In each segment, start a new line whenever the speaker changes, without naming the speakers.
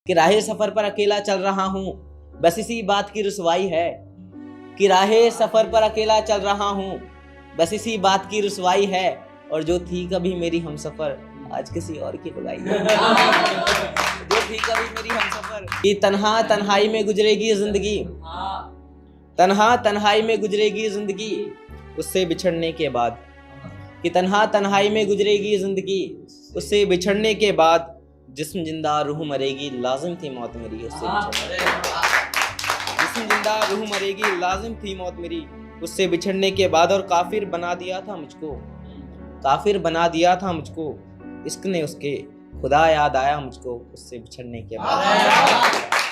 कि राहे सफर पर अकेला चल रहा हूँ, बस इसी बात की रुसवाई है। कि राहे सफर पर अकेला चल रहा हूँ, बस इसी बात की रुसवाई है। और जो थी कभी मेरी हमसफर आज किसी और की बुलाई है। जो थी कभी मेरी हमसफर कि तन्हा तन्हाई में गुजरेगी जिंदगी, तन्हा तन्हाई में गुजरेगी जिंदगी उससे बिछड़ने के बाद। कि तन्हा तन्हाई में गुजरेगी जिंदगी उससे बिछड़ने के बाद। जिस्म जिंदा रूह मरेगी लाजिम थी मौत मेरी उससे बिछड़ने के बाद। जिस्म जिंदा रूह मरेगी लाजिम थी मौत मेरी उससे बिछड़ने के बाद। और काफिर बना दिया था मुझको, काफिर बना दिया था मुझको इश्क ने उसके। खुदा याद आया मुझको उससे बिछड़ने के बाद।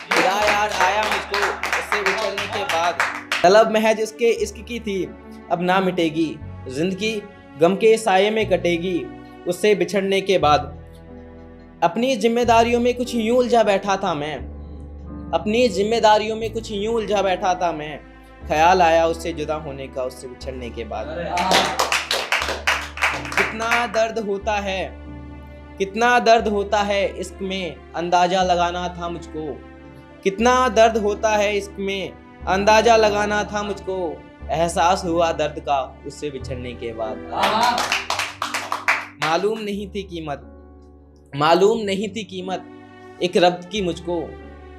खुदा याद आया मुझको उससे बिछड़ने के बाद। तलब महज उसके इश्क की थी अब ना मिटेगी, जिंदगी गम के साये में कटेगी उससे बिछड़ने के बाद। अपनी जिम्मेदारियों में कुछ यूं उलझा बैठा था मैं, अपनी जिम्मेदारियों में कुछ यूं उलझा बैठा था मैं। ख्याल आया उससे जुदा होने का उससे बिछड़ने के बाद। कितना दर्द होता है, कितना दर्द होता है इश्क में अंदाजा लगाना था मुझको। कितना दर्द होता है इश्क में अंदाजा लगाना था मुझको। एहसास हुआ दर्द का उससे बिछड़ने के बाद। मालूम नहीं थी कीमत, मालूम नहीं थी कीमत एक रब्त की मुझको।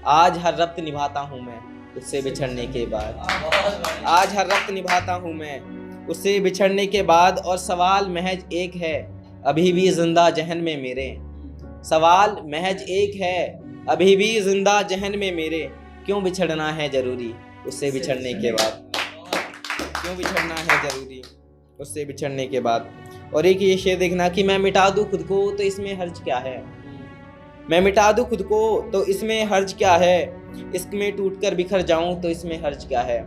आज हर रब्त निभाता हूँ मैं उससे बिछड़ने के बाद। आज हर रब्त निभाता हूँ मैं उससे बिछड़ने के बाद। और सवाल महज एक है अभी भी जिंदा जहन में मेरे। सवाल महज एक है अभी भी जिंदा जहन में मेरे। क्यों बिछड़ना है जरूरी उससे बिछड़ने के बाद। क्यों बिछड़ना है जरूरी उससे बिछड़ने के बाद। और एक ये शेर देखना कि मैं मिटा दूं खुद को तो इसमें हर्ज क्या है। मैं मिटा दूं खुद को तो इसमें हर्ज क्या है। इश्क में टूट कर बिखर जाऊं तो इसमें हर्ज क्या है।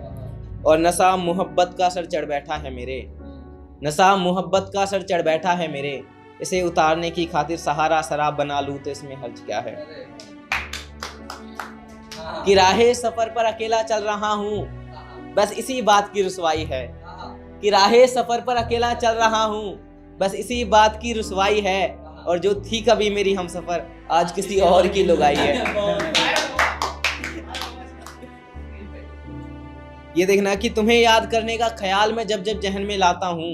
और नशा मोहब्बत का सर चढ़ बैठा है मेरे, नशा मोहब्बत का सर चढ़ बैठा है मेरे। इसे उतारने की खातिर सहारा शराब बना लूं तो इसमें हर्ज क्या है। कि राहे सफर पर अकेला चल रहा हूँ, बस इसी बात की रुसवाई है। कि राहे सफर पर अकेला चल रहा हूँ, बस इसी बात की रुसवाई है। और जो थी कभी मेरी हमसफर आज किसी और की लुगाई है। ये देखना कि तुम्हें याद करने का ख्याल मैं जब जब जहन में लाता हूँ,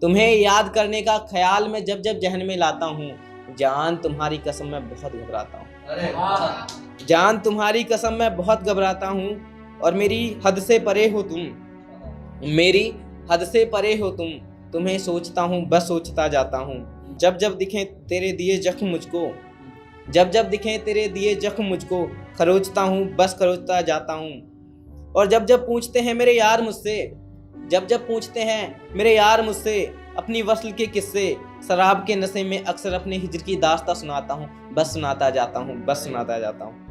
तुम्हें याद करने का ख्याल मैं जब जब जहन में लाता हूँ। जान तुम्हारी कसम मैं बहुत घबराता हूँ, जान तुम्हारी कसम मैं बहुत घबराता हूँ। और मेरी हद से परे हो तुम, मेरी हद से परे हो तुम। तुम्हें सोचता हूँ बस सोचता जाता हूँ। जब जब दिखें तेरे दिए जख्म मुझको, जब जब दिखें तेरे दिए जख्म मुझको। खरोचता हूँ बस खरोचता जाता हूँ। और जब जब पूछते हैं मेरे यार मुझसे, जब जब पूछते हैं मेरे यार मुझसे अपनी वस्ल के किस्से। शराब के नशे में अक्सर अपने हिज्र की दास्तां सुनाता हूँ, बस सुनाता जाता हूँ, बस सुनाता जाता हूँ।